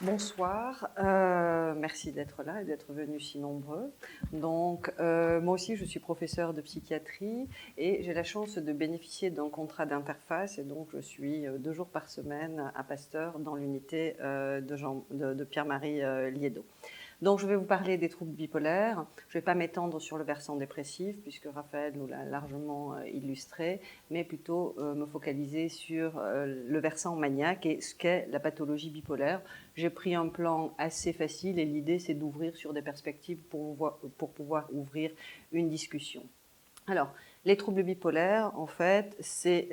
Bonsoir, merci d'être là et d'être venus si nombreux. Donc, moi aussi, je suis professeure de psychiatrie et j'ai la chance de bénéficier d'un contrat d'interface et donc je suis 2 jours par semaine à Pasteur dans l'unité de Pierre-Marie Liédot. Donc, je vais vous parler des troubles bipolaires. Je ne vais pas m'étendre sur le versant dépressif, puisque Raphaël nous l'a largement illustré, mais plutôt me focaliser sur le versant maniaque et ce qu'est la pathologie bipolaire. J'ai pris un plan assez facile et l'idée, c'est d'ouvrir sur des perspectives pour pouvoir ouvrir une discussion. Alors, les troubles bipolaires, en fait, c'est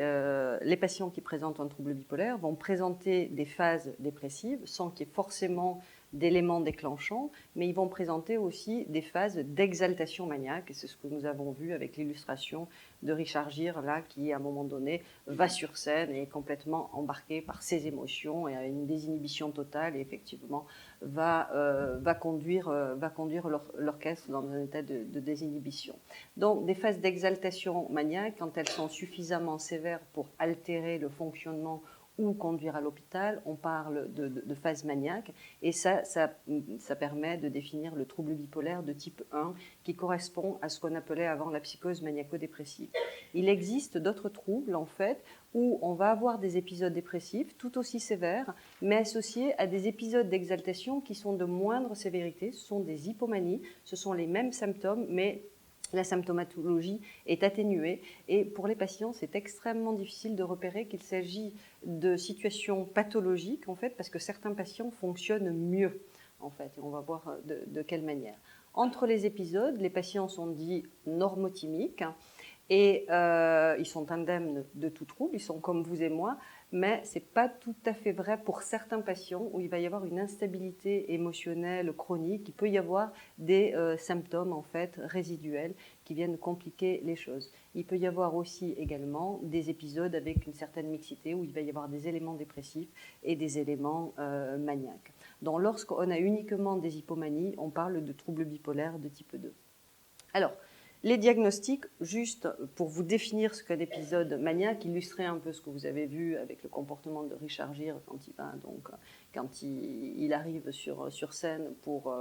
les patients qui présentent un trouble bipolaire vont présenter des phases dépressives sans qu'il y ait forcément d'éléments déclenchants, mais ils vont présenter aussi des phases d'exaltation maniaque, et c'est ce que nous avons vu avec l'illustration de Richard Gere, là, qui, à un moment donné, va sur scène et est complètement embarqué par ses émotions et a une désinhibition totale, et effectivement va conduire l'orchestre dans un état de désinhibition. Donc, des phases d'exaltation maniaque, quand elles sont suffisamment sévères pour altérer le fonctionnement ou conduire à l'hôpital, on parle de phase maniaque, et ça permet de définir le trouble bipolaire de type 1 qui correspond à ce qu'on appelait avant la psychose maniaco-dépressive. Il existe d'autres troubles, en fait, où on va avoir des épisodes dépressifs tout aussi sévères, mais associés à des épisodes d'exaltation qui sont de moindre sévérité. Ce sont des hypomanies, ce sont les mêmes symptômes, mais la symptomatologie est atténuée et pour les patients, c'est extrêmement difficile de repérer qu'il s'agit de situations pathologiques en fait, parce que certains patients fonctionnent mieux en fait, et on va voir de quelle manière. Entre les épisodes, les patients sont dits normotimiques et ils sont indemnes de tout trouble, ils sont comme vous et moi, mais ce n'est pas tout à fait vrai pour certains patients où il va y avoir une instabilité émotionnelle chronique. Il peut y avoir des symptômes en fait résiduels qui viennent compliquer les choses. Il peut y avoir aussi également des épisodes avec une certaine mixité où il va y avoir des éléments dépressifs et des éléments maniaques. Donc lorsqu'on a uniquement des hypomanies, on parle de troubles bipolaires de type 2. Alors, les diagnostics, juste pour vous définir ce qu'est un épisode maniaque, illustrer un peu ce que vous avez vu avec le comportement de Richard Gere quand il arrive sur scène pour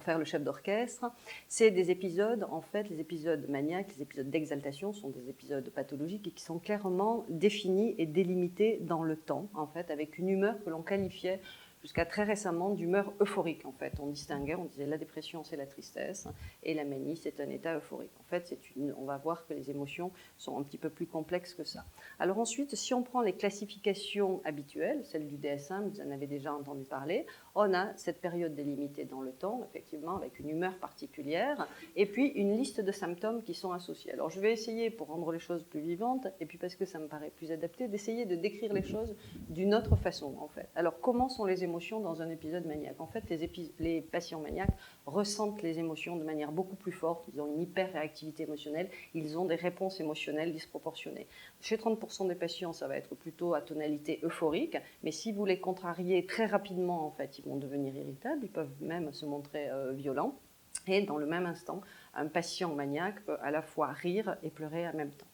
faire le chef d'orchestre. C'est des épisodes, en fait, les épisodes maniaques, les épisodes d'exaltation sont des épisodes pathologiques et qui sont clairement définis et délimités dans le temps, en fait, avec une humeur que l'on qualifiait jusqu'à très récemment d'humeur euphorique en fait. On distinguait, on disait la dépression c'est la tristesse et la manie c'est un état euphorique. En fait, on va voir que les émotions sont un petit peu plus complexes que ça. Alors ensuite, si on prend les classifications habituelles, celles du DSM, vous en avez déjà entendu parler, on a cette période délimitée dans le temps, effectivement, avec une humeur particulière, et puis une liste de symptômes qui sont associés. Alors je vais essayer, pour rendre les choses plus vivantes, et puis parce que ça me paraît plus adapté, d'essayer de décrire les choses d'une autre façon, en fait. Alors comment sont les émotions dans un épisode maniaque? En fait, les patients maniaques ressentent les émotions de manière beaucoup plus forte, ils ont une hyper-réactivité émotionnelle, ils ont des réponses émotionnelles disproportionnées. Chez 30% des patients, ça va être plutôt à tonalité euphorique, mais si vous les contrariez très rapidement, en fait, ils vont devenir irritables, ils peuvent même se montrer violents. Et dans le même instant, un patient maniaque peut à la fois rire et pleurer en même temps.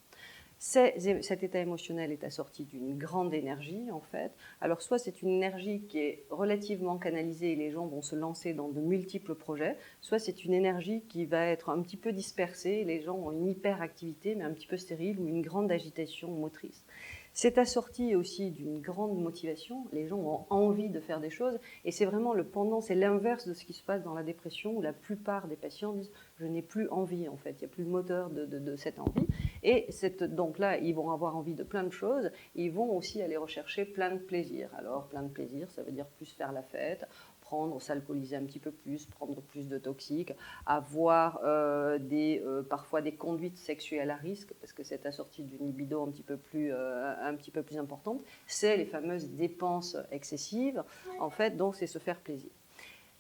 Cet état émotionnel est assorti d'une grande énergie, en fait. Alors, soit c'est une énergie qui est relativement canalisée et les gens vont se lancer dans de multiples projets, soit c'est une énergie qui va être un petit peu dispersée et les gens ont une hyperactivité, mais un petit peu stérile ou une grande agitation motrice. C'est assorti aussi d'une grande motivation, les gens ont envie de faire des choses et c'est vraiment le pendant, c'est l'inverse de ce qui se passe dans la dépression où la plupart des patients disent je n'ai plus envie en fait, il n'y a plus le moteur de cette envie et donc là ils vont avoir envie de plein de choses et ils vont aussi aller rechercher plein de plaisir. Alors plein de plaisir ça veut dire plus faire la fête, prendre, s'alcooliser un petit peu plus, prendre plus de toxiques, avoir parfois des conduites sexuelles à risque, parce que c'est assorti d'une libido un petit peu plus importante, c'est les fameuses dépenses excessives, en fait, donc c'est se faire plaisir.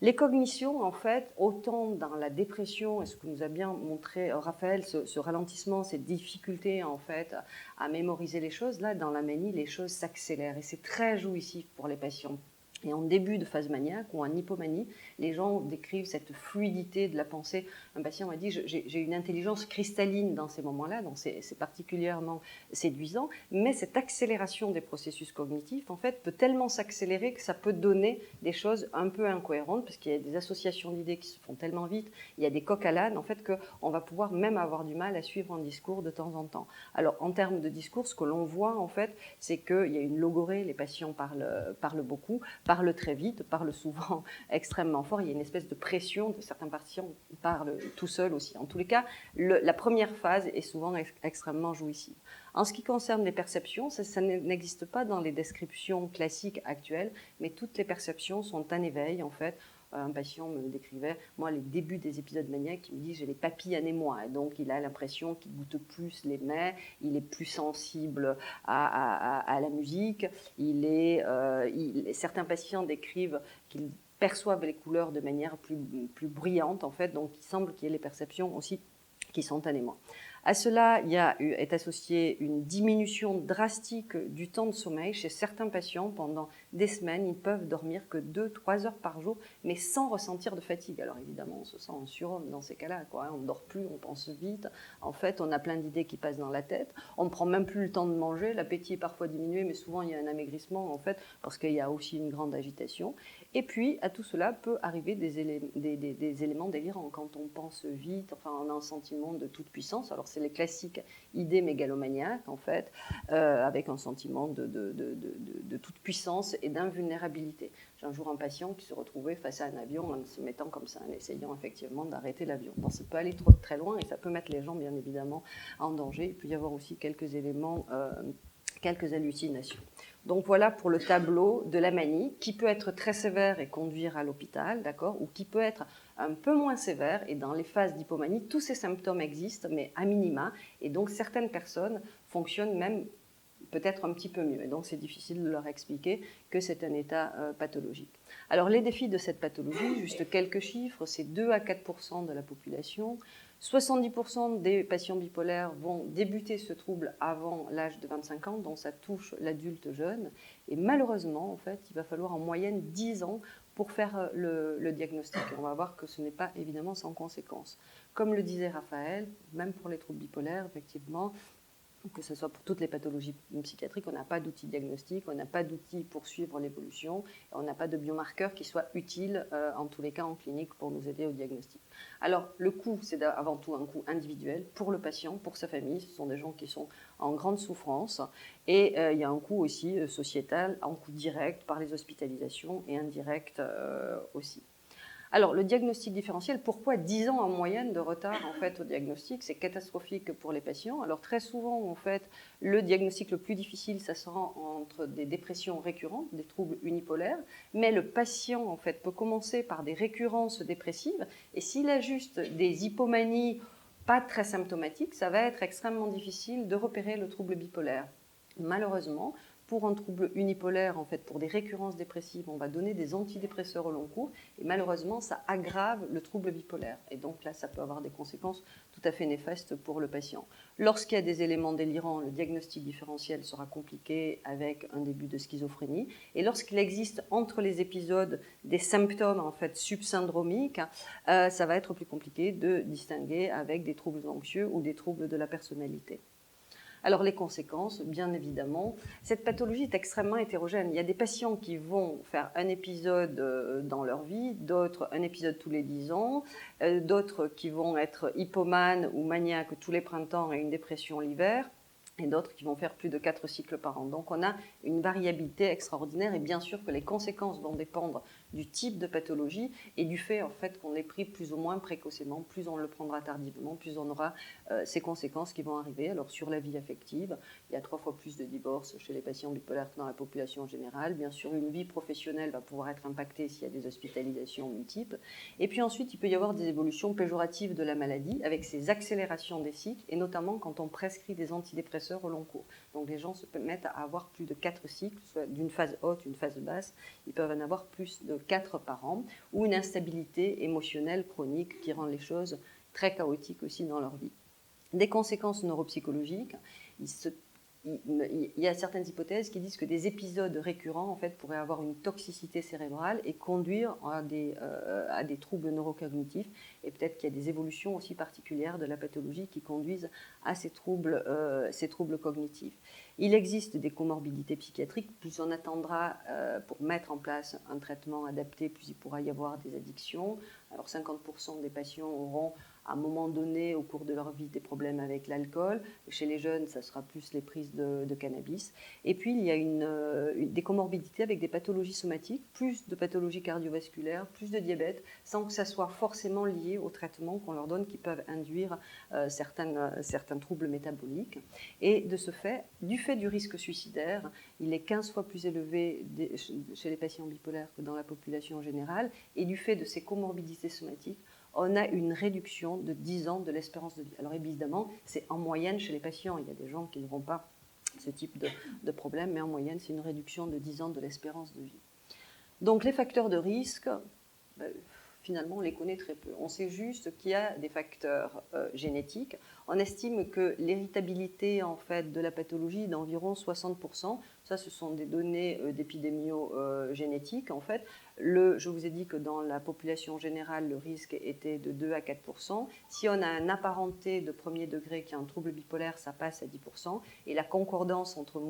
Les cognitions, en fait, autant dans la dépression, et ce que nous a bien montré Raphaël, ce ralentissement, cette difficulté, en fait, à mémoriser les choses, là, dans la manie, les choses s'accélèrent, et c'est très jouissif pour les patients. Et en début de phase maniaque ou en hypomanie, les gens décrivent cette fluidité de la pensée. Un patient m'a dit, j'ai une intelligence cristalline dans ces moments-là, donc c'est particulièrement séduisant, mais cette accélération des processus cognitifs, en fait, peut tellement s'accélérer que ça peut donner des choses un peu incohérentes, parce qu'il y a des associations d'idées qui se font tellement vite, il y a des coqs à l'âne, en fait, qu'on va pouvoir même avoir du mal à suivre un discours de temps en temps. Alors, en termes de discours, ce que l'on voit, en fait, c'est qu'il y a une logorée, les patients parlent beaucoup, parlent très vite, parlent souvent extrêmement fort. Il y a une espèce de pression de certains patients qui parlent tout seuls aussi. En tous les cas, la première phase est souvent extrêmement jouissive. En ce qui concerne les perceptions, ça n'existe pas dans les descriptions classiques actuelles, mais toutes les perceptions sont en éveil en fait. Un patient me décrivait, moi, les débuts des épisodes maniaques, il me dit j'ai les papilles en émoi, et donc il a l'impression qu'il goûte plus les mets, il est plus sensible à la musique, certains patients décrivent qu'ils perçoivent les couleurs de manière plus brillante, en fait, donc il semble qu'il y ait les perceptions aussi qui sont en émoi. À cela, est associée une diminution drastique du temps de sommeil chez certains patients. Pendant des semaines, ils peuvent dormir que 2-3 heures par jour, mais sans ressentir de fatigue. Alors évidemment, on se sent en surhomme dans ces cas-là, quoi. On ne dort plus, on pense vite. En fait, on a plein d'idées qui passent dans la tête. On ne prend même plus le temps de manger. L'appétit est parfois diminué, mais souvent il y a un amaigrissement, en fait, parce qu'il y a aussi une grande agitation. Et puis, à tout cela peut arriver des éléments délirants. Quand on pense vite, enfin, on a un sentiment de toute puissance. Alors, c'est les classiques idées mégalomaniaques, en fait, avec un sentiment de toute puissance et d'invulnérabilité. J'ai un jour un patient qui se retrouvait face à un avion en se mettant comme ça, en essayant effectivement d'arrêter l'avion. Donc, ça peut aller très loin et ça peut mettre les gens, bien évidemment, en danger. Il peut y avoir aussi quelques éléments, quelques hallucinations. Donc voilà pour le tableau de la manie, qui peut être très sévère et conduire à l'hôpital, d'accord, ou qui peut être un peu moins sévère, et dans les phases d'hypomanie, tous ces symptômes existent, mais à minima, et donc certaines personnes fonctionnent même peut-être un petit peu mieux, et donc c'est difficile de leur expliquer que c'est un état pathologique. Alors les défis de cette pathologie, juste quelques chiffres, c'est 2-4% de la population, 70% des patients bipolaires vont débuter ce trouble avant l'âge de 25 ans, donc ça touche l'adulte jeune. Et malheureusement, en fait, il va falloir en moyenne 10 ans pour faire le diagnostic. Et on va voir que ce n'est pas évidemment sans conséquence. Comme le disait Raphaël, même pour les troubles bipolaires, effectivement, que ce soit pour toutes les pathologies psychiatriques, on n'a pas d'outils diagnostiques, on n'a pas d'outils pour suivre l'évolution, on n'a pas de biomarqueurs qui soient utiles, en tous les cas en clinique, pour nous aider au diagnostic. Alors, le coût, c'est avant tout un coût individuel pour le patient, pour sa famille. Ce sont des gens qui sont en grande souffrance. Et il y a un coût aussi sociétal, un coût direct par les hospitalisations et indirect aussi. Alors, le diagnostic différentiel, pourquoi 10 ans en moyenne de retard en fait, au diagnostic? C'est catastrophique pour les patients. Alors, très souvent, en fait, le diagnostic le plus difficile, ça se rend entre des dépressions récurrentes, des troubles unipolaires, mais le patient, en fait, peut commencer par des récurrences dépressives, et s'il a juste des hypomanies pas très symptomatiques, ça va être extrêmement difficile de repérer le trouble bipolaire. Malheureusement, pour un trouble unipolaire, en fait, pour des récurrences dépressives, on va donner des antidépresseurs au long cours, et malheureusement, ça aggrave le trouble bipolaire. Et donc là, ça peut avoir des conséquences tout à fait néfastes pour le patient. Lorsqu'il y a des éléments délirants, le diagnostic différentiel sera compliqué avec un début de schizophrénie. Et lorsqu'il existe entre les épisodes des symptômes en fait subsyndromiques, ça va être plus compliqué de distinguer avec des troubles anxieux ou des troubles de la personnalité. Alors les conséquences, bien évidemment, cette pathologie est extrêmement hétérogène. Il y a des patients qui vont faire un épisode dans leur vie, d'autres un épisode tous les 10 ans, d'autres qui vont être hypomanes ou maniaques tous les printemps et une dépression l'hiver, et d'autres qui vont faire plus de 4 cycles par an. Donc on a une variabilité extraordinaire, et bien sûr que les conséquences vont dépendre du type de pathologie et du fait en fait qu'on l'ait pris plus ou moins précocement. Plus on le prendra tardivement, plus on aura ces conséquences qui vont arriver. Alors sur la vie affective, il y a 3 fois plus de divorces chez les patients bipolaires que dans la population en générale. Bien sûr, une vie professionnelle va pouvoir être impactée s'il y a des hospitalisations multiples. Et puis ensuite, il peut y avoir des évolutions péjoratives de la maladie avec ces accélérations des cycles, et notamment quand on prescrit des antidépresseurs au long cours. Donc les gens se mettent à avoir plus de 4 cycles, soit d'une phase haute, une phase basse. Ils peuvent en avoir plus de 4 par an, ou une instabilité émotionnelle chronique qui rend les choses très chaotiques aussi dans leur vie. Des conséquences neuropsychologiques, il il y a certaines hypothèses qui disent que des épisodes récurrents en fait, pourraient avoir une toxicité cérébrale et conduire à des troubles neurocognitifs. Et peut-être qu'il y a des évolutions aussi particulières de la pathologie qui conduisent à ces troubles cognitifs. Il existe des comorbidités psychiatriques. Plus on attendra pour mettre en place un traitement adapté, plus il pourra y avoir des addictions. Alors 50% des patients auront à un moment donné au cours de leur vie des problèmes avec l'alcool. Chez les jeunes, ça sera plus les prises de cannabis. Et puis il y a des comorbidités avec des pathologies somatiques, plus de pathologies cardiovasculaires, plus de diabète, sans que ça soit forcément lié au traitement qu'on leur donne qui peuvent induire certains troubles métaboliques. Et de ce fait, du fait du risque suicidaire, il est 15 fois plus élevé chez les patients bipolaires que dans la population générale. Et du fait de ces comorbidités somatiques, on a une réduction de 10 ans de l'espérance de vie. Alors évidemment, c'est en moyenne chez les patients. Il y a des gens qui n'auront pas ce type de problème, mais en moyenne, c'est une réduction de 10 ans de l'espérance de vie. Donc les facteurs de risque, finalement, on les connaît très peu. On sait juste qu'il y a des facteurs génétiques. On estime que l'héritabilité en fait, de la pathologie est d'environ 60%. Ça, ce sont des données d'épidémio-génétique. En fait, je vous ai dit que dans la population générale, le risque était de 2 à 4%. Si on a un apparenté de premier degré qui a un trouble bipolaire, ça passe à 10%. Et la concordance entre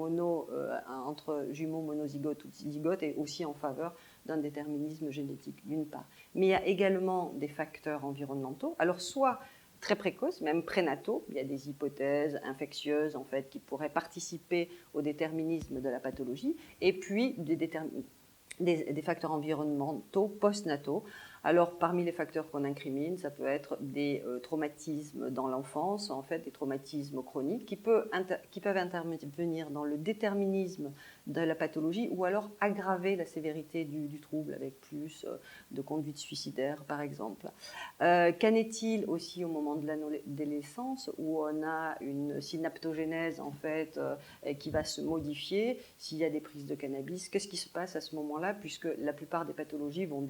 jumeaux monozygotes ou zygotes est aussi en faveur d'un déterminisme génétique, d'une part. Mais il y a également des facteurs environnementaux. Alors, soit très précoces, même prénataux. Il y a des hypothèses infectieuses en fait, qui pourraient participer au déterminisme de la pathologie, et puis des facteurs environnementaux postnataux. Alors, parmi les facteurs qu'on incrimine, ça peut être des traumatismes dans l'enfance, en fait, des traumatismes chroniques qui peuvent intervenir dans le déterminisme de la pathologie ou alors aggraver la sévérité du trouble avec plus de conduite suicidaire, par exemple. Qu'en est-il aussi au moment de l'adolescence où on a une synaptogénèse en fait, qui va se modifier s'il y a des prises de cannabis? Qu'est-ce qui se passe à ce moment-là, puisque la plupart des pathologies vont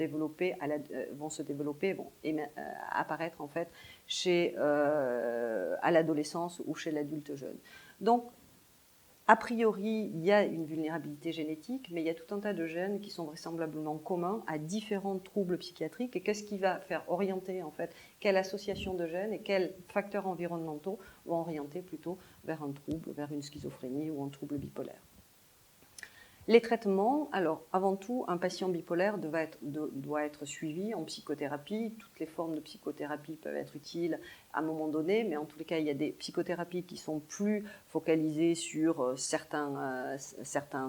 apparaître en fait à l'adolescence ou chez l'adulte jeune. Donc, a priori, il y a une vulnérabilité génétique, mais il y a tout un tas de gènes qui sont vraisemblablement communs à différents troubles psychiatriques. Et qu'est-ce qui va faire orienter, en fait, quelle association de gènes et quels facteurs environnementaux vont orienter plutôt vers un trouble, vers une schizophrénie ou un trouble bipolaire? Les traitements, alors avant tout, un patient bipolaire doit être suivi en psychothérapie. Toutes les formes de psychothérapie peuvent être utiles à un moment donné, mais en tous les cas, il y a des psychothérapies qui sont plus focalisées sur certains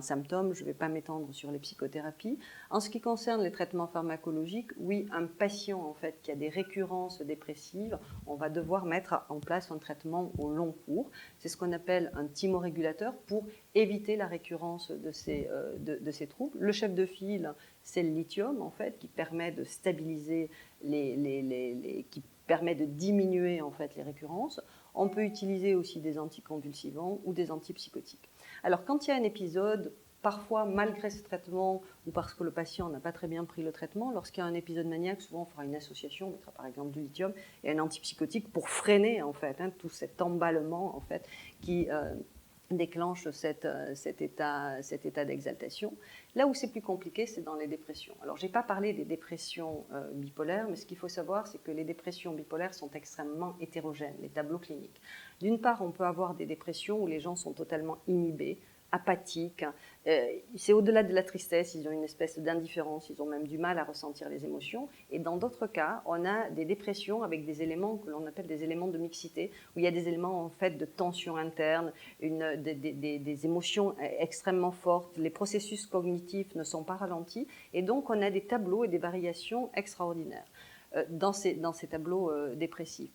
symptômes. Je ne vais pas m'étendre sur les psychothérapies. En ce qui concerne les traitements pharmacologiques, oui, un patient en fait, qui a des récurrences dépressives, on va devoir mettre en place un traitement au long cours. C'est ce qu'on appelle un thymorégulateur pour éviter la récurrence de ces troubles. Le chef de file, c'est le lithium, en fait, qui permet de stabiliser qui permet de diminuer en fait, les récurrences. On peut utiliser aussi des anticonvulsivants ou des antipsychotiques. Alors, quand il y a un épisode, parfois, malgré ce traitement, ou parce que le patient n'a pas très bien pris le traitement, lorsqu'il y a un épisode maniaque, souvent on fera une association, on mettra par exemple du lithium et un antipsychotique pour freiner en fait, tout cet emballement en fait, qui déclenche cet état d'exaltation. Là où c'est plus compliqué, c'est dans les dépressions. Alors, je n'ai pas parlé des dépressions bipolaires, mais ce qu'il faut savoir, c'est que les dépressions bipolaires sont extrêmement hétérogènes, les tableaux cliniques. D'une part, on peut avoir des dépressions où les gens sont totalement inhibés, apathiques. C'est au-delà de la tristesse, ils ont une espèce d'indifférence, ils ont même du mal à ressentir les émotions. Et dans d'autres cas, on a des dépressions avec des éléments que l'on appelle des éléments de mixité, où il y a des éléments en fait de tension interne, des émotions extrêmement fortes, les processus cognitifs ne sont pas ralentis, et donc on a des tableaux et des variations extraordinaires dans ces tableaux dépressifs.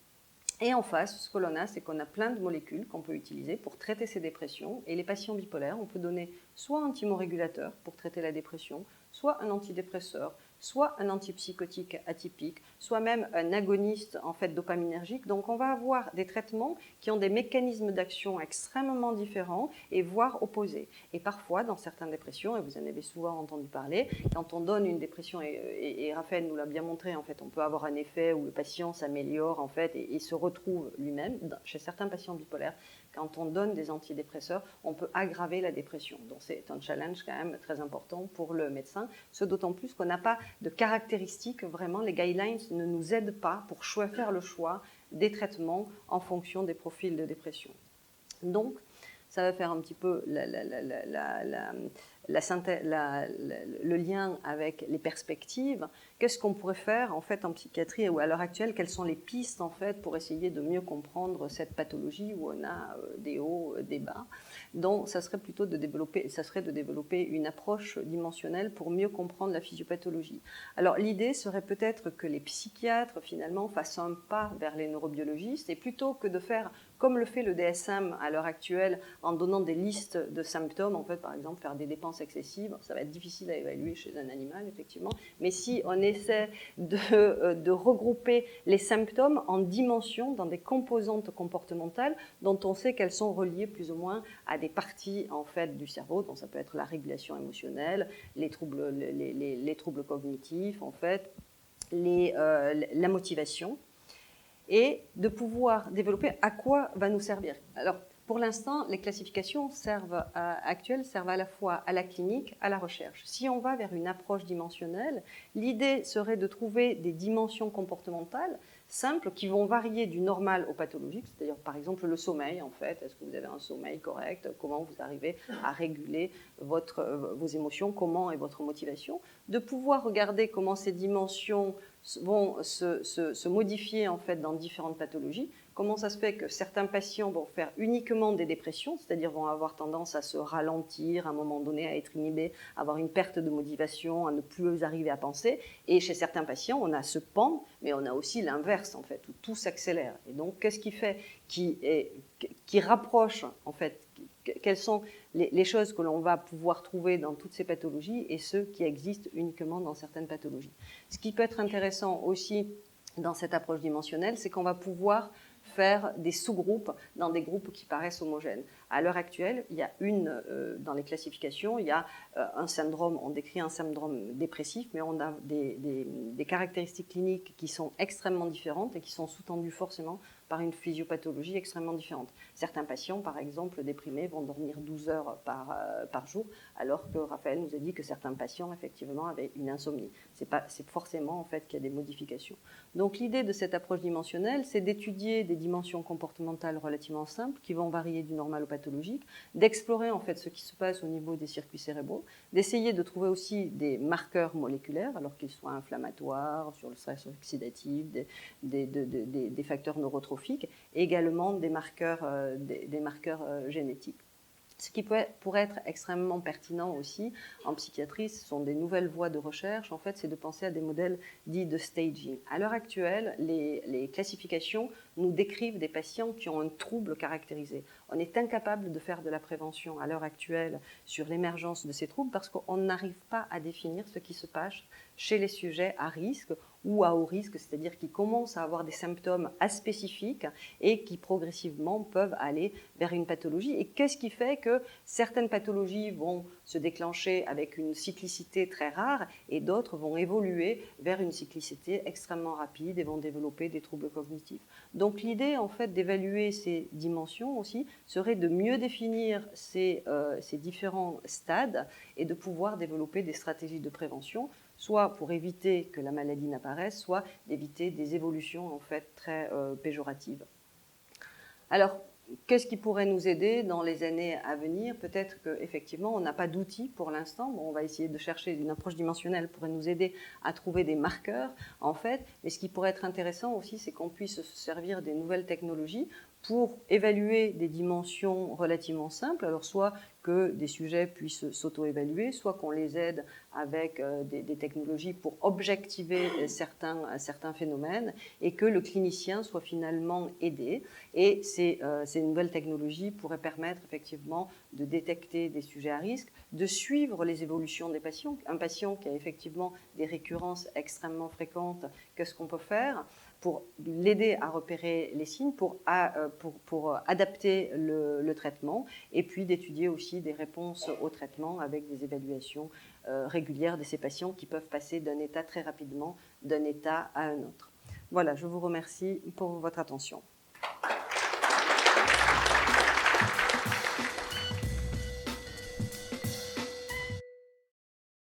Et en face, ce que l'on a, c'est qu'on a plein de molécules qu'on peut utiliser pour traiter ces dépressions. Et les patients bipolaires, on peut donner soit un thymorégulateur pour traiter la dépression, soit un antidépresseur, soit un antipsychotique atypique, soit même un agoniste en fait dopaminergique. Donc on va avoir des traitements qui ont des mécanismes d'action extrêmement différents et voire opposés. Et parfois, dans certaines dépressions, et vous en avez souvent entendu parler, quand on donne une dépression, et Raphaël nous l'a bien montré, en fait, on peut avoir un effet où le patient s'améliore en fait et se retrouve lui-même. Chez certains patients bipolaires, quand on donne des antidépresseurs, on peut aggraver la dépression. Donc c'est un challenge quand même très important pour le médecin, ce d'autant plus qu'on n'a pas de caractéristiques, vraiment les guidelines ne nous aident pas pour faire le choix des traitements en fonction des profils de dépression. Donc, ça va faire un petit peu le lien avec les perspectives. Qu'est-ce qu'on pourrait faire en fait en psychiatrie ou à l'heure actuelle? Quelles sont les pistes en fait pour essayer de mieux comprendre cette pathologie où on a des hauts, des bas? Donc, ça serait plutôt de développer une approche dimensionnelle pour mieux comprendre la physiopathologie. Alors, l'idée serait peut-être que les psychiatres finalement fassent un pas vers les neurobiologistes et plutôt que de faire comme le fait le DSM à l'heure actuelle en donnant des listes de symptômes, en fait, par exemple, faire des dépenses excessives, ça va être difficile à évaluer chez un animal, effectivement, mais si on essaie de regrouper les symptômes en dimensions, dans des composantes comportementales dont on sait qu'elles sont reliées plus ou moins à des parties, en fait, du cerveau, donc ça peut être la régulation émotionnelle, les troubles cognitifs, en fait, la motivation, et de pouvoir développer à quoi va nous servir. Alors, pour l'instant, les classifications actuelles servent à la fois à la clinique, à la recherche. Si on va vers une approche dimensionnelle, l'idée serait de trouver des dimensions comportementales simples qui vont varier du normal au pathologique, c'est-à-dire par exemple le sommeil, en fait, est-ce que vous avez un sommeil correct, comment vous arrivez à réguler vos émotions, comment est votre motivation, de pouvoir regarder comment ces dimensions vont se modifier en fait dans différentes pathologies. Comment ça se fait que certains patients vont faire uniquement des dépressions, c'est-à-dire vont avoir tendance à se ralentir, à un moment donné à être inhibés, à avoir une perte de motivation, à ne plus arriver à penser. Et chez certains patients, on a ce pan, mais on a aussi l'inverse en fait, où tout s'accélère. Et donc, qu'est-ce qui fait qui rapproche en fait, quelles sont les choses que l'on va pouvoir trouver dans toutes ces pathologies et ceux qui existent uniquement dans certaines pathologies. Ce qui peut être intéressant aussi dans cette approche dimensionnelle, c'est qu'on va pouvoir faire des sous-groupes dans des groupes qui paraissent homogènes. À l'heure actuelle, il y a dans les classifications, il y a un syndrome, on décrit un syndrome dépressif, mais on a des caractéristiques cliniques qui sont extrêmement différentes et qui sont sous-tendues forcément par une physiopathologie extrêmement différente. Certains patients, par exemple, déprimés, vont dormir 12 heures par jour, alors que Raphaël nous a dit que certains patients, effectivement, avaient une insomnie. C'est forcément, en fait, qu'il y a des modifications. Donc, l'idée de cette approche dimensionnelle, c'est d'étudier des dimensions comportementales relativement simples, qui vont varier du normal au pathologique, d'explorer, en fait, ce qui se passe au niveau des circuits cérébraux, d'essayer de trouver aussi des marqueurs moléculaires, alors qu'ils soient inflammatoires, sur le stress oxydatif, des facteurs neurotrophiques, et également des marqueurs génétiques. Ce qui pourrait être extrêmement pertinent aussi en psychiatrie, ce sont des nouvelles voies de recherche. En fait, c'est de penser à des modèles dits de staging. À l'heure actuelle, les classifications nous décrivent des patients qui ont un trouble caractérisé. On est incapable de faire de la prévention à l'heure actuelle sur l'émergence de ces troubles parce qu'on n'arrive pas à définir ce qui se passe chez les sujets à risque ou à haut risque, c'est-à-dire qui commencent à avoir des symptômes aspécifiques et qui progressivement peuvent aller vers une pathologie. Et qu'est-ce qui fait que certaines pathologies vont se déclencher avec une cyclicité très rare et d'autres vont évoluer vers une cyclicité extrêmement rapide et vont développer des troubles cognitifs. Donc l'idée en fait d'évaluer ces dimensions aussi serait de mieux définir ces différents stades et de pouvoir développer des stratégies de prévention, soit pour éviter que la maladie n'apparaisse, soit d'éviter des évolutions en fait très péjoratives. Alors, qu'est-ce qui pourrait nous aider dans les années à venir? Peut-être qu'effectivement, on n'a pas d'outils pour l'instant. Bon, on va essayer de chercher une approche dimensionnelle pour nous aider à trouver des marqueurs, en fait. Mais ce qui pourrait être intéressant aussi, c'est qu'on puisse se servir des nouvelles technologies pour évaluer des dimensions relativement simples. Alors, soit que des sujets puissent s'auto-évaluer, soit qu'on les aide avec des technologies pour objectiver certains phénomènes et que le clinicien soit finalement aidé. Et ces nouvelles technologies pourraient permettre effectivement de détecter des sujets à risque, de suivre les évolutions des patients. Un patient qui a effectivement des récurrences extrêmement fréquentes, qu'est-ce qu'on peut faire pour l'aider à repérer les signes, pour adapter le traitement, et puis d'étudier aussi des réponses au traitement avec des évaluations régulières de ces patients qui peuvent passer d'un état très rapidement d'un état à un autre. Voilà, je vous remercie pour votre attention.